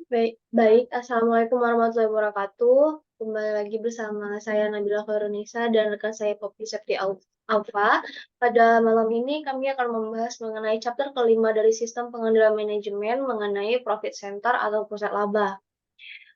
Baik. Assalamualaikum warahmatullahi wabarakatuh. Kembali lagi bersama saya Nabila Khairunisa dan rekan saya Poppy Septi Alfa. Pada malam ini kami akan membahas mengenai chapter kelima dari sistem pengendalian manajemen mengenai profit center atau pusat laba.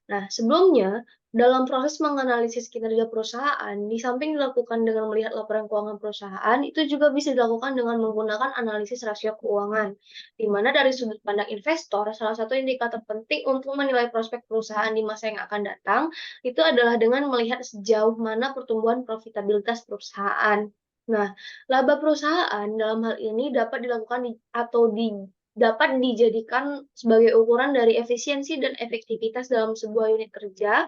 Nah, sebelumnya, dalam proses menganalisis kinerja perusahaan, di samping dilakukan dengan melihat laporan keuangan perusahaan, itu juga bisa dilakukan dengan menggunakan analisis rasio keuangan, di mana dari sudut pandang investor, salah satu indikator penting untuk menilai prospek perusahaan di masa yang akan datang, itu adalah dengan melihat sejauh mana pertumbuhan profitabilitas perusahaan. Nah, laba perusahaan dalam hal ini dapat dilakukan dapat dijadikan sebagai ukuran dari efisiensi dan efektivitas dalam sebuah unit kerja,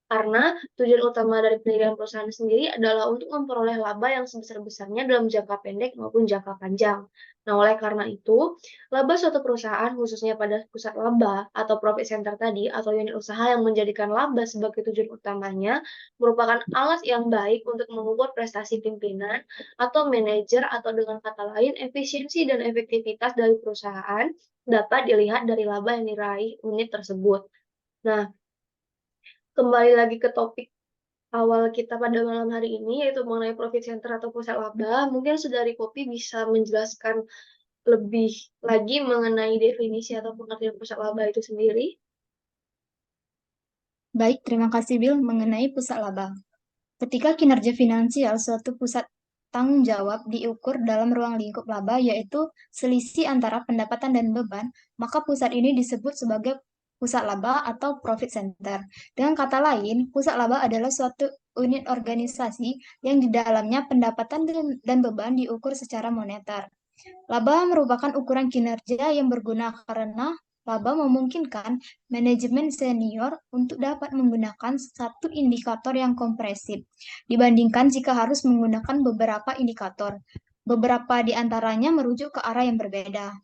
karena tujuan utama dari penilaian perusahaan sendiri adalah untuk memperoleh laba yang sebesar-besarnya dalam jangka pendek maupun jangka panjang. Nah, oleh karena itu, laba suatu perusahaan, khususnya pada pusat laba atau profit center tadi, atau unit usaha yang menjadikan laba sebagai tujuan utamanya, merupakan alat yang baik untuk mengukur prestasi pimpinan atau manajer, atau dengan kata lain, efisiensi dan efektivitas dari perusahaan dapat dilihat dari laba yang diraih unit tersebut. Nah, kembali lagi ke topik awal kita pada malam hari ini, yaitu mengenai profit center atau pusat laba. Mungkin Saudari Kopi bisa menjelaskan lebih lagi mengenai definisi atau pengertian pusat laba itu sendiri. Baik, terima kasih Bill mengenai pusat laba. Ketika kinerja finansial suatu pusat tanggung jawab diukur dalam ruang lingkup laba, yaitu selisih antara pendapatan dan beban, maka pusat ini disebut sebagai pusat laba atau profit center. Dengan kata lain, pusat laba adalah suatu unit organisasi yang di dalamnya pendapatan dan beban diukur secara moneter. Laba merupakan ukuran kinerja yang berguna karena laba memungkinkan manajemen senior untuk dapat menggunakan satu indikator yang kompresif dibandingkan jika harus menggunakan beberapa indikator. Beberapa di antaranya merujuk ke arah yang berbeda.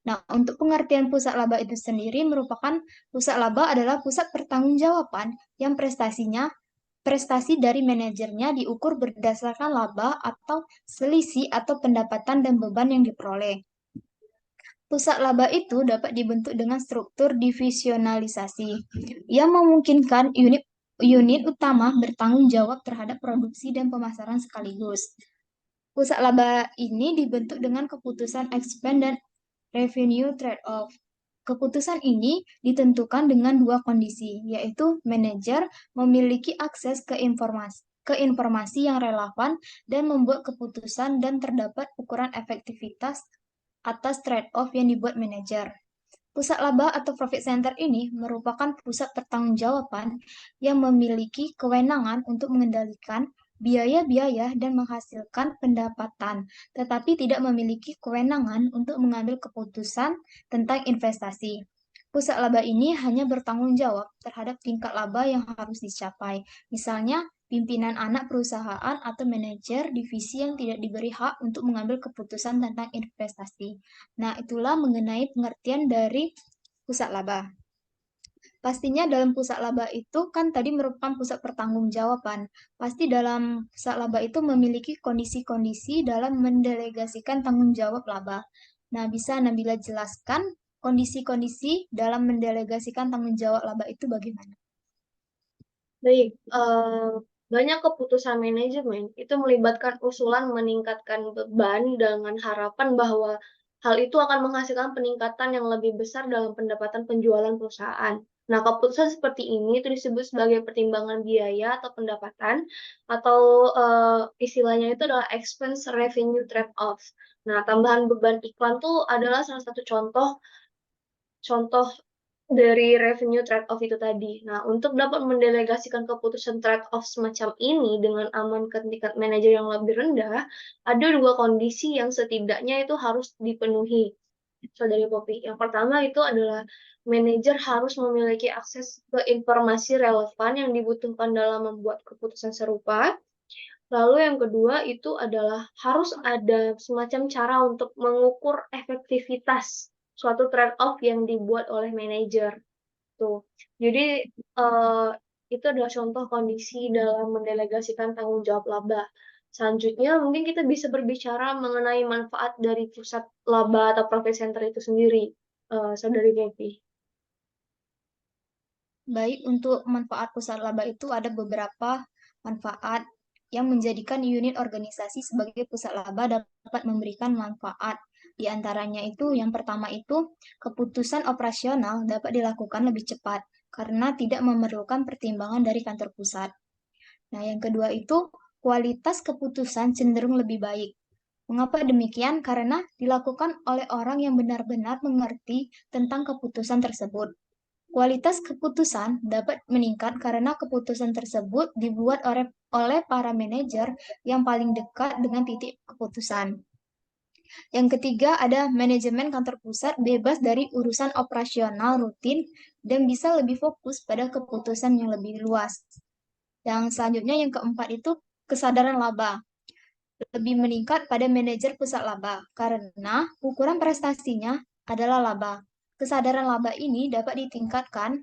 Nah, untuk pengertian pusat laba itu sendiri merupakan pusat laba adalah pusat pertanggungjawaban yang prestasi dari manajernya diukur berdasarkan laba atau selisih atau pendapatan dan beban yang diperoleh. Pusat laba itu dapat dibentuk dengan struktur divisionalisasi yang memungkinkan unit utama bertanggung jawab terhadap produksi dan pemasaran sekaligus. Pusat laba ini dibentuk dengan keputusan expand dan revenue trade-off. Keputusan ini ditentukan dengan dua kondisi, yaitu manajer memiliki akses ke informasi yang relevan dan membuat keputusan dan terdapat ukuran efektivitas atas trade-off yang dibuat manajer. Pusat laba atau profit center ini merupakan pusat pertanggungjawaban yang memiliki kewenangan untuk mengendalikan biaya-biaya dan menghasilkan pendapatan, tetapi tidak memiliki kewenangan untuk mengambil keputusan tentang investasi. Pusat laba ini hanya bertanggung jawab terhadap tingkat laba yang harus dicapai. Misalnya, pimpinan anak perusahaan atau manajer divisi yang tidak diberi hak untuk mengambil keputusan tentang investasi. Nah, itulah mengenai pengertian dari pusat laba. Pastinya dalam pusat laba itu kan tadi merupakan pusat pertanggungjawaban. Pasti dalam pusat laba itu memiliki kondisi-kondisi dalam mendelegasikan tanggung jawab laba. Nah, bisa Nabila jelaskan kondisi-kondisi dalam mendelegasikan tanggung jawab laba itu bagaimana? Baik, banyak keputusan manajemen itu melibatkan usulan meningkatkan beban dengan harapan bahwa hal itu akan menghasilkan peningkatan yang lebih besar dalam pendapatan penjualan perusahaan. Nah, keputusan seperti ini itu disebut sebagai pertimbangan biaya atau pendapatan, atau istilahnya itu adalah expense revenue trade-off. Nah, tambahan beban iklan tuh adalah salah satu contoh contoh dari revenue trade-off itu tadi. Nah, untuk dapat mendelegasikan keputusan trade-off semacam ini dengan aman ke tingkat manajer yang lebih rendah, ada dua kondisi yang setidaknya itu harus dipenuhi. Saudari Poppy. Yang pertama itu adalah manajer harus memiliki akses ke informasi relevan yang dibutuhkan dalam membuat keputusan serupa. Lalu yang kedua itu adalah harus ada semacam cara untuk mengukur efektivitas suatu trade-off yang dibuat oleh manajer. Tuh. Jadi eh, itu adalah contoh kondisi dalam mendelegasikan tanggung jawab laba. Selanjutnya mungkin kita bisa berbicara mengenai manfaat dari pusat laba atau profit center itu sendiri, Saudari Devi. Baik, untuk manfaat pusat laba itu ada beberapa manfaat yang menjadikan unit organisasi sebagai pusat laba dapat memberikan manfaat. Di antaranya itu, yang pertama itu, keputusan operasional dapat dilakukan lebih cepat karena tidak memerlukan pertimbangan dari kantor pusat. Nah, yang kedua itu, kualitas keputusan cenderung lebih baik. Mengapa demikian? Karena dilakukan oleh orang yang benar-benar mengerti tentang keputusan tersebut. Kualitas keputusan dapat meningkat karena keputusan tersebut dibuat oleh para manajer yang paling dekat dengan titik keputusan. Yang ketiga ada manajemen kantor pusat bebas dari urusan operasional rutin dan bisa lebih fokus pada keputusan yang lebih luas. Yang selanjutnya yang keempat itu kesadaran laba lebih meningkat pada manajer pusat laba karena ukuran prestasinya adalah laba. Kesadaran laba ini dapat ditingkatkan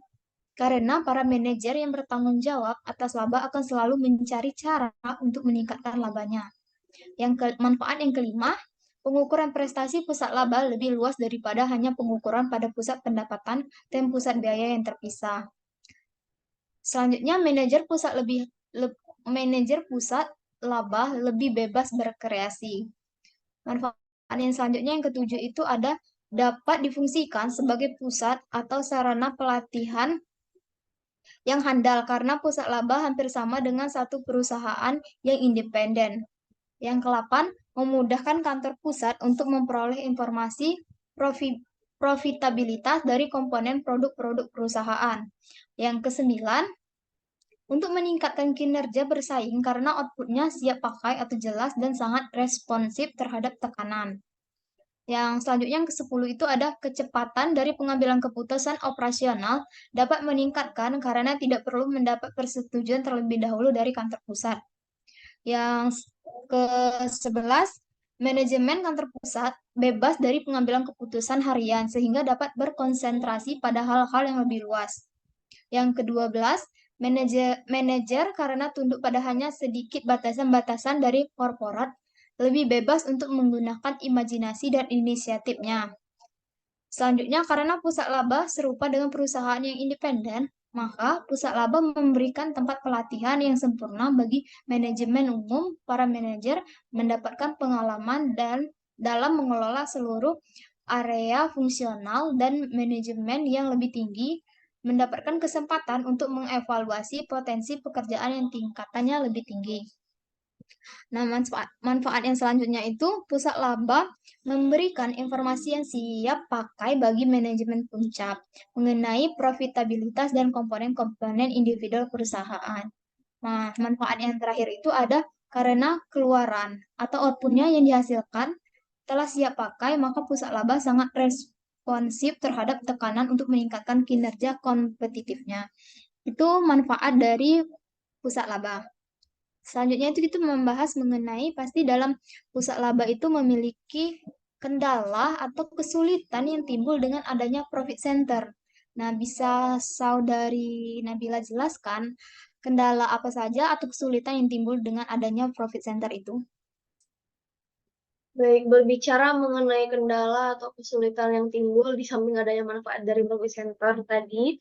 karena para manajer yang bertanggung jawab atas laba akan selalu mencari cara untuk meningkatkan labanya. Manfaat yang kelima, pengukuran prestasi pusat laba lebih luas daripada hanya pengukuran pada pusat pendapatan dan pusat biaya yang terpisah. Selanjutnya, manajer pusat laba lebih bebas berkreasi. Manfaat yang selanjutnya yang ketujuh itu ada dapat difungsikan sebagai pusat atau sarana pelatihan yang handal karena pusat laba hampir sama dengan satu perusahaan yang independen. Yang ke-8, memudahkan kantor pusat untuk memperoleh informasi profitabilitas dari komponen produk-produk perusahaan. Yang ke-9, untuk meningkatkan kinerja bersaing karena outputnya siap pakai atau jelas dan sangat responsif terhadap tekanan. Yang selanjutnya yang ke-10 itu ada kecepatan dari pengambilan keputusan operasional dapat meningkatkan karena tidak perlu mendapat persetujuan terlebih dahulu dari kantor pusat. Yang ke-11, manajemen kantor pusat bebas dari pengambilan keputusan harian sehingga dapat berkonsentrasi pada hal-hal yang lebih luas. Yang ke-12, manajer karena tunduk pada hanya sedikit batasan-batasan dari korporat lebih bebas untuk menggunakan imajinasi dan inisiatifnya. Selanjutnya, karena pusat laba serupa dengan perusahaan yang independen, maka pusat laba memberikan tempat pelatihan yang sempurna bagi manajemen umum. Para manajer mendapatkan pengalaman dan dalam mengelola seluruh area fungsional dan manajemen yang lebih tinggi, mendapatkan kesempatan untuk mengevaluasi potensi pekerjaan yang tingkatannya lebih tinggi. Nah, manfaat yang selanjutnya itu pusat laba memberikan informasi yang siap pakai bagi manajemen puncak mengenai profitabilitas dan komponen-komponen individual perusahaan. Nah, manfaat yang terakhir itu ada karena keluaran atau outputnya yang dihasilkan telah siap pakai, maka pusat laba sangat responsif terhadap tekanan untuk meningkatkan kinerja kompetitifnya. Itu manfaat dari pusat laba. Selanjutnya itu kita membahas mengenai pasti dalam pusat laba itu memiliki kendala atau kesulitan yang timbul dengan adanya profit center. Nah, bisa Saudari Nabila jelaskan kendala apa saja atau kesulitan yang timbul dengan adanya profit center itu? Baik, berbicara mengenai kendala atau kesulitan yang timbul di samping adanya manfaat dari profit center tadi,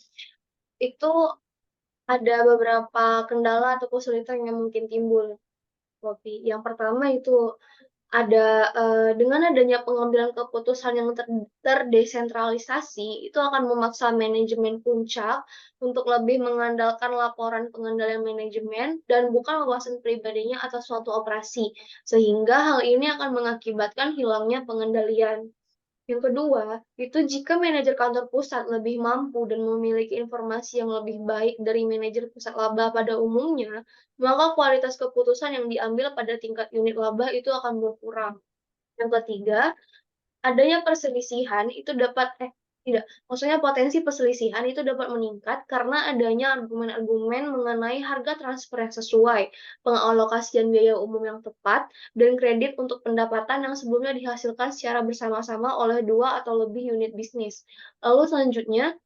itu ada beberapa kendala atau kesulitan yang mungkin timbul, Robi. Yang pertama itu ada dengan adanya pengambilan keputusan yang terdesentralisasi, itu akan memaksa manajemen puncak untuk lebih mengandalkan laporan pengendalian manajemen dan bukan wawasan pribadinya atas suatu operasi, sehingga hal ini akan mengakibatkan hilangnya pengendalian. Yang kedua, itu jika manajer kantor pusat lebih mampu dan memiliki informasi yang lebih baik dari manajer pusat laba pada umumnya, maka kualitas keputusan yang diambil pada tingkat unit laba itu akan berkurang. Yang ketiga, adanya perselisihan itu dapat tidak, maksudnya potensi perselisihan itu dapat meningkat karena adanya argumen-argumen mengenai harga transfer yang sesuai, pengalokasian biaya umum yang tepat, dan kredit untuk pendapatan yang sebelumnya dihasilkan secara bersama-sama oleh dua atau lebih unit bisnis. Lalu selanjutnya,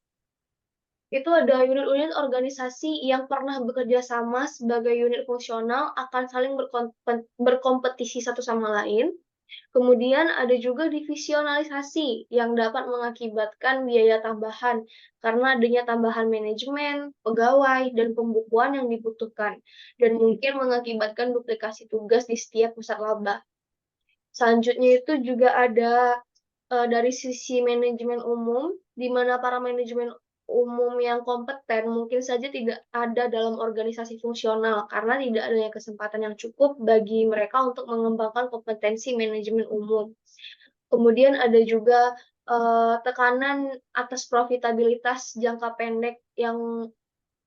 itu ada unit-unit organisasi yang pernah bekerja sama sebagai unit fungsional akan saling berkompetisi satu sama lain. Kemudian ada juga divisionalisasi yang dapat mengakibatkan biaya tambahan karena adanya tambahan manajemen, pegawai, dan pembukuan yang dibutuhkan, dan mungkin mengakibatkan duplikasi tugas di setiap pusat laba. Selanjutnya itu juga ada dari sisi manajemen umum, di mana para manajemen umum yang kompeten mungkin saja tidak ada dalam organisasi fungsional karena tidak adanya kesempatan yang cukup bagi mereka untuk mengembangkan kompetensi manajemen umum. Kemudian ada juga, tekanan atas profitabilitas jangka pendek yang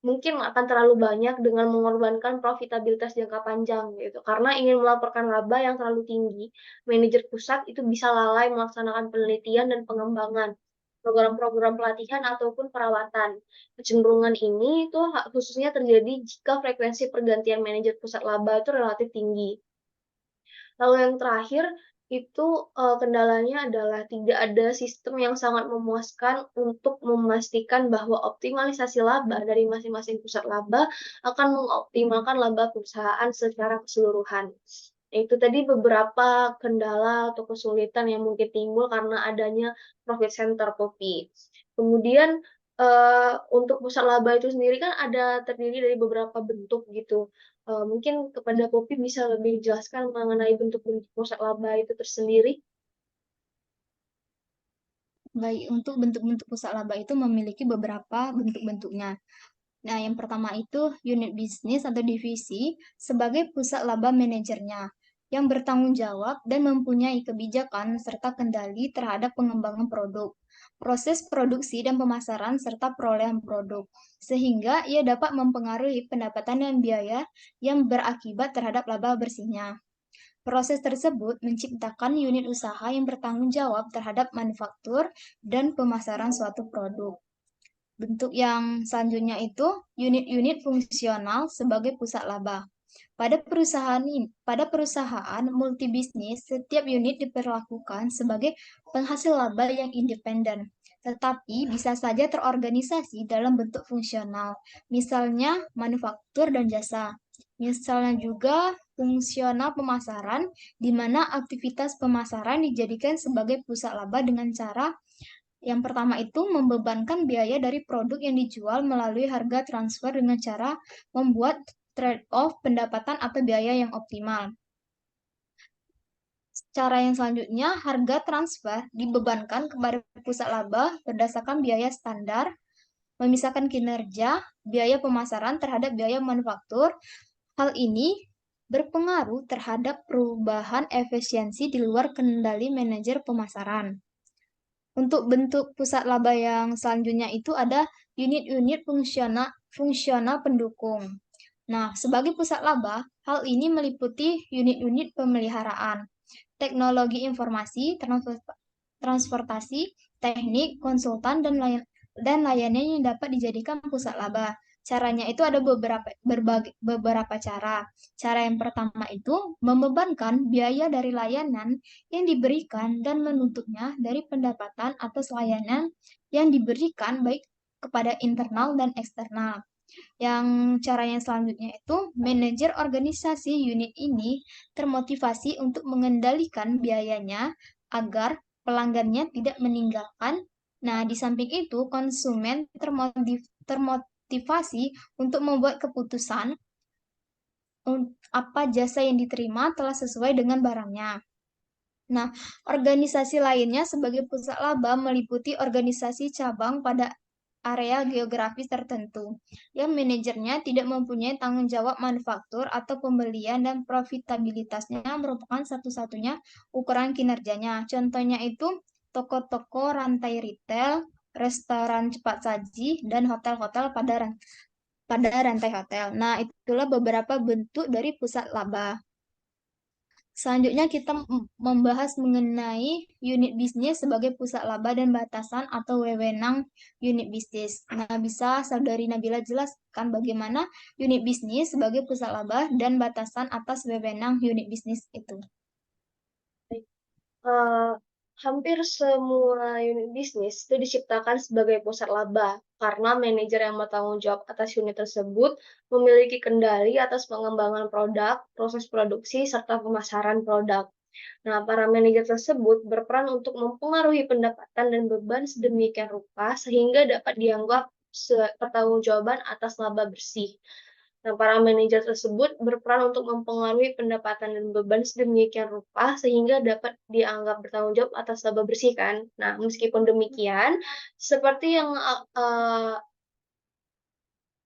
mungkin akan terlalu banyak dengan mengorbankan profitabilitas jangka panjang gitu. Karena ingin melaporkan laba yang terlalu tinggi, manajer pusat itu bisa lalai melaksanakan penelitian dan pengembangan, program-program pelatihan ataupun perawatan. Kecenderungan ini itu khususnya terjadi jika frekuensi pergantian manajer pusat laba itu relatif tinggi. Lalu yang terakhir itu, kendalanya adalah tidak ada sistem yang sangat memuaskan untuk memastikan bahwa optimalisasi laba dari masing-masing pusat laba akan mengoptimalkan laba perusahaan secara keseluruhan. Itu tadi beberapa kendala atau kesulitan yang mungkin timbul karena adanya profit center kopi. Kemudian, untuk pusat laba itu sendiri kan terdiri dari beberapa bentuk gitu. Mungkin kepada Poppy bisa lebih jelaskan mengenai bentuk-bentuk pusat laba itu tersendiri? Baik, untuk bentuk-bentuk pusat laba itu memiliki beberapa bentuk-bentuknya. Nah, yang pertama itu unit bisnis atau divisi sebagai pusat laba manajernya yang bertanggung jawab dan mempunyai kebijakan serta kendali terhadap pengembangan produk, proses produksi dan pemasaran serta perolehan produk, sehingga ia dapat mempengaruhi pendapatan dan biaya yang berakibat terhadap laba bersihnya. Proses tersebut menciptakan unit usaha yang bertanggung jawab terhadap manufaktur dan pemasaran suatu produk. Bentuk yang selanjutnya itu unit-unit fungsional sebagai pusat laba. Pada perusahaan multibisnis, setiap unit diperlakukan sebagai penghasil laba yang independen, tetapi bisa saja terorganisasi dalam bentuk fungsional, misalnya manufaktur dan jasa. Misalnya juga fungsional pemasaran, di mana aktivitas pemasaran dijadikan sebagai pusat laba dengan cara yang pertama itu membebankan biaya dari produk yang dijual melalui harga transfer dengan cara membuat trade-off pendapatan atau biaya yang optimal. Cara yang selanjutnya, harga transfer dibebankan kepada pusat laba berdasarkan biaya standar, memisahkan kinerja, biaya pemasaran terhadap biaya manufaktur. Hal ini berpengaruh terhadap perubahan efisiensi di luar kendali manajer pemasaran. Untuk bentuk pusat laba yang selanjutnya itu ada unit-unit fungsional pendukung. Nah, sebagai pusat laba, hal ini meliputi unit-unit pemeliharaan, teknologi informasi, transportasi, teknik, konsultan, dan layanan yang dapat dijadikan pusat laba. Caranya itu ada beberapa cara. Cara yang pertama itu membebankan biaya dari layanan yang diberikan dan menutupnya dari pendapatan atas layanan yang diberikan baik kepada internal dan eksternal. Yang cara yang selanjutnya itu manajer organisasi unit ini termotivasi untuk mengendalikan biayanya agar pelanggannya tidak meninggalkan. Nah, di samping itu konsumen termotivasi untuk membuat keputusan apa jasa yang diterima telah sesuai dengan barangnya. Nah, organisasi lainnya sebagai pusat laba meliputi organisasi cabang pada area geografis tertentu, yang manajernya tidak mempunyai tanggung jawab manufaktur atau pembelian dan profitabilitasnya merupakan satu-satunya ukuran kinerjanya. Contohnya itu toko-toko rantai retail, restoran cepat saji, dan hotel-hotel pada rantai hotel. Nah, itulah beberapa bentuk dari pusat laba. Selanjutnya kita membahas mengenai unit bisnis sebagai pusat laba dan batasan atau wewenang unit bisnis. Nah, bisa Saudari Nabila jelaskan bagaimana unit bisnis sebagai pusat laba dan batasan atas wewenang unit bisnis itu? Eee, Hampir semua unit bisnis itu diciptakan sebagai pusat laba, karena manajer yang bertanggung jawab atas unit tersebut memiliki kendali atas pengembangan produk, proses produksi, serta pemasaran produk. Nah, para manajer tersebut berperan untuk mempengaruhi pendapatan dan beban sedemikian rupa sehingga dapat dianggap pertanggungjawaban atas laba bersih. Nah, para manajer tersebut berperan untuk mempengaruhi pendapatan dan beban sedemikian rupa sehingga dapat dianggap bertanggung jawab atas laba bersih kan. Nah, meskipun demikian, seperti yang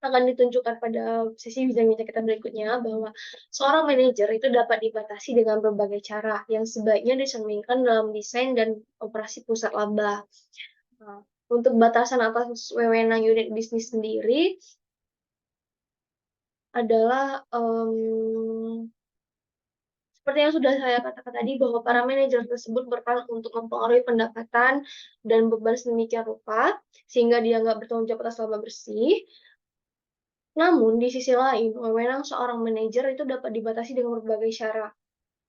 akan ditunjukkan pada sesi bincang-bincang kita berikutnya bahwa seorang manajer itu dapat dibatasi dengan berbagai cara yang sebaiknya dicerminkan dalam desain dan operasi pusat laba. Nah, untuk batasan atas wewenang unit bisnis sendiri adalah seperti yang sudah saya katakan tadi bahwa para manajer tersebut berperan untuk mempengaruhi pendapatan dan beban sedemikian rupa sehingga dianggap bertanggung jawab atas laba bersih. Namun, di sisi lain, wewenang seorang manajer itu dapat dibatasi dengan berbagai cara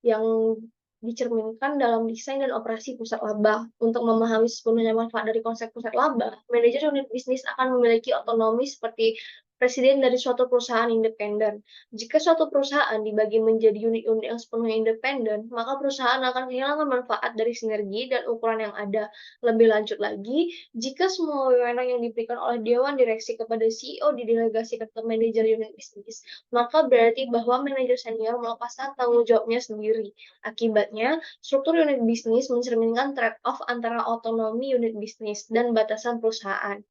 yang dicerminkan dalam desain dan operasi pusat laba. Untuk memahami sepenuhnya manfaat dari konsep pusat laba, manajer unit bisnis akan memiliki otonomi seperti presiden dari suatu perusahaan independen. Jika suatu perusahaan dibagi menjadi unit-unit yang sepenuhnya independen, maka perusahaan akan kehilangan manfaat dari sinergi dan ukuran yang ada. Lebih lanjut lagi, jika semua wewenang yang diberikan oleh dewan direksi kepada CEO didelegasikan ke manajer unit bisnis, maka berarti bahwa manajer senior melepaskan tanggung jawabnya sendiri. Akibatnya, struktur unit bisnis mencerminkan trade-off antara otonomi unit bisnis dan batasan perusahaan.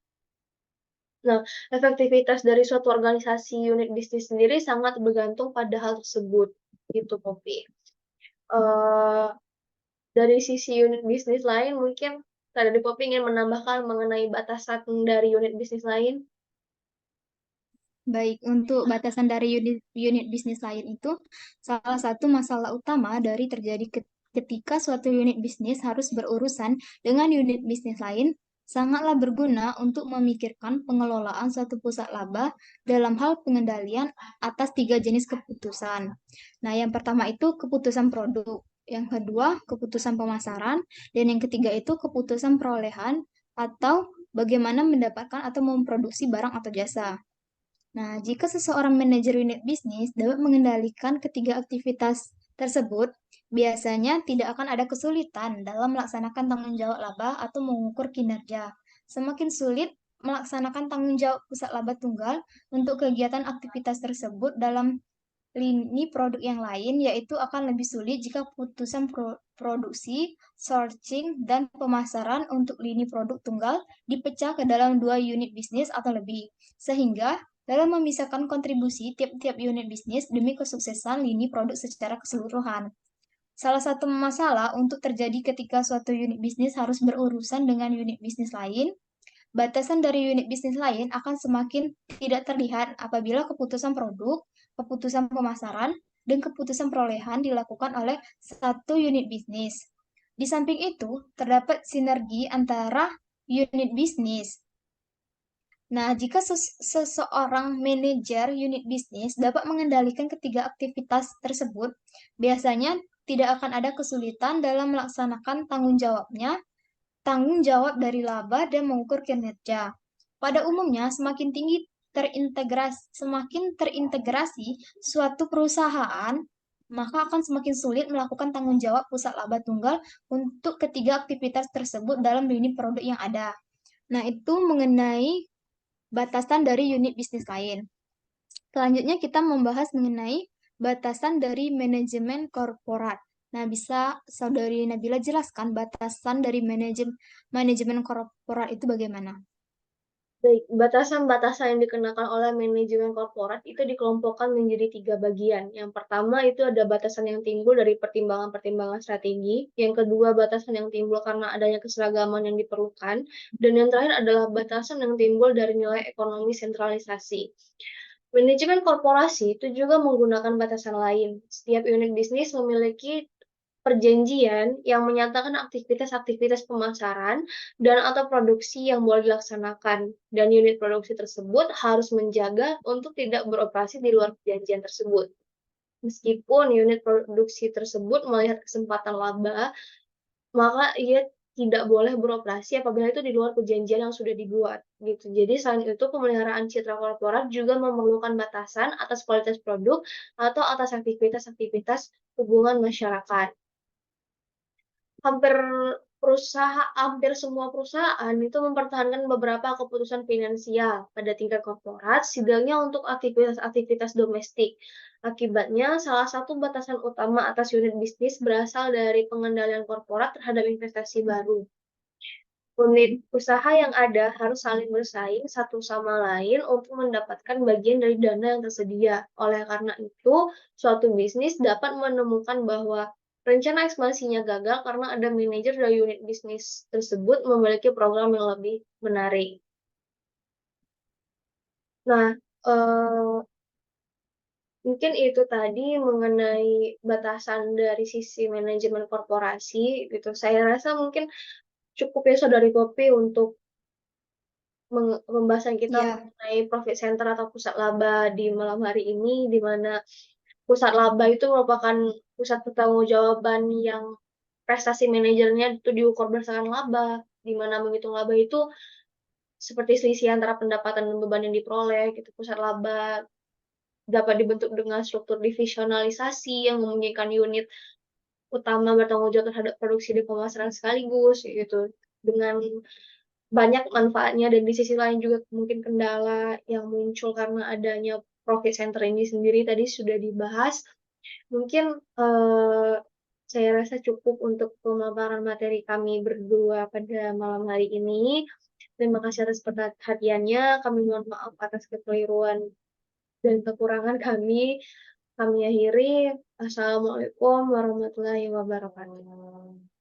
Nah, efektivitas dari suatu organisasi unit bisnis sendiri sangat bergantung pada hal tersebut, gitu, Poppy. Dari sisi unit bisnis lain, mungkin dari Poppy ingin menambahkan mengenai batasan dari unit bisnis lain. Baik, untuk batasan dari unit bisnis lain itu, salah satu masalah utama dari terjadi ketika suatu unit bisnis harus berurusan dengan unit bisnis lain, sangatlah berguna untuk memikirkan pengelolaan suatu pusat laba dalam hal pengendalian atas tiga jenis keputusan. Nah, yang pertama itu keputusan produk, yang kedua keputusan pemasaran, dan yang ketiga itu keputusan perolehan atau bagaimana mendapatkan atau memproduksi barang atau jasa. Nah, jika seseorang manajer unit bisnis dapat mengendalikan ketiga aktivitas tersebut, biasanya tidak akan ada kesulitan dalam melaksanakan tanggung jawab laba atau mengukur kinerja. Semakin sulit melaksanakan tanggung jawab pusat laba tunggal untuk kegiatan aktivitas tersebut dalam lini produk yang lain, yaitu akan lebih sulit jika keputusan produksi, sourcing, dan pemasaran untuk lini produk tunggal dipecah ke dalam dua unit bisnis atau lebih. Sehingga dalam memisahkan kontribusi tiap-tiap unit bisnis demi kesuksesan lini produk secara keseluruhan. Salah satu masalah untuk terjadi ketika suatu unit bisnis harus berurusan dengan unit bisnis lain, batasan dari unit bisnis lain akan semakin tidak terlihat apabila keputusan produk, keputusan pemasaran, dan keputusan perolehan dilakukan oleh satu unit bisnis. Di samping itu, terdapat sinergi antara unit bisnis. Nah, jika seseorang manajer unit bisnis dapat mengendalikan ketiga aktivitas tersebut, biasanya tidak akan ada kesulitan dalam melaksanakan tanggung jawab dari laba dan mengukur kinerja. Pada umumnya, semakin terintegrasi suatu perusahaan, maka akan semakin sulit melakukan tanggung jawab pusat laba tunggal untuk ketiga aktivitas tersebut dalam lini produk yang ada. Nah, itu mengenai batasan dari unit bisnis lain. Selanjutnya kita membahas mengenai batasan dari manajemen korporat. Nah, bisa Saudari Nabila jelaskan batasan dari manajemen korporat itu bagaimana? Baik, batasan-batasan yang dikenakan oleh manajemen korporat itu dikelompokkan menjadi 3 bagian. Yang pertama itu ada batasan yang timbul dari pertimbangan-pertimbangan strategi. Yang kedua, batasan yang timbul karena adanya keseragaman yang diperlukan. Dan yang terakhir adalah batasan yang timbul dari nilai ekonomi sentralisasi. Manajemen korporasi itu juga menggunakan batasan lain. Setiap unit bisnis memiliki perjanjian yang menyatakan aktivitas-aktivitas pemasaran dan atau produksi yang boleh dilaksanakan, dan unit produksi tersebut harus menjaga untuk tidak beroperasi di luar perjanjian tersebut. Meskipun unit produksi tersebut melihat kesempatan laba, maka ia tidak boleh beroperasi apabila itu di luar perjanjian yang sudah dibuat, gitu. Jadi selain itu, pemeliharaan citra korporat juga memerlukan batasan atas kualitas produk atau atas aktivitas-aktivitas hubungan masyarakat. hampir hampir semua perusahaan itu mempertahankan beberapa keputusan finansial pada tingkat korporat, setidaknya untuk aktivitas-aktivitas domestik. Akibatnya, salah satu batasan utama atas unit bisnis berasal dari pengendalian korporat terhadap investasi baru. Unit usaha yang ada harus saling bersaing satu sama lain untuk mendapatkan bagian dari dana yang tersedia. Oleh karena itu, suatu bisnis dapat menemukan bahwa rencana ekspansinya gagal karena ada manajer dari unit bisnis tersebut memiliki program yang lebih menarik. Nah, mungkin itu tadi mengenai batasan dari sisi manajemen korporasi gitu. Saya rasa mungkin cukup ya Saudari Poppy untuk pembahasan kita Ya, mengenai profit center atau pusat laba di malam hari ini, di mana pusat laba itu merupakan pusat pertanggungjawaban yang prestasi manajernya itu diukur berdasarkan laba, di mana menghitung laba itu seperti selisih antara pendapatan dan beban yang diperoleh gitu. Pusat laba dapat dibentuk dengan struktur divisionalisasi yang memungkinkan unit utama bertanggung jawab terhadap produksi dan pemasaran sekaligus gitu. Dengan banyak manfaatnya dan di sisi lain juga mungkin kendala yang muncul karena adanya profit center ini sendiri tadi sudah dibahas. Mungkin saya rasa cukup untuk pemaparan materi kami berdua pada malam hari ini. Terima kasih atas perhatiannya. Kami mohon maaf atas kekeliruan dan kekurangan kami. Kami akhiri. Assalamualaikum warahmatullahi wabarakatuh.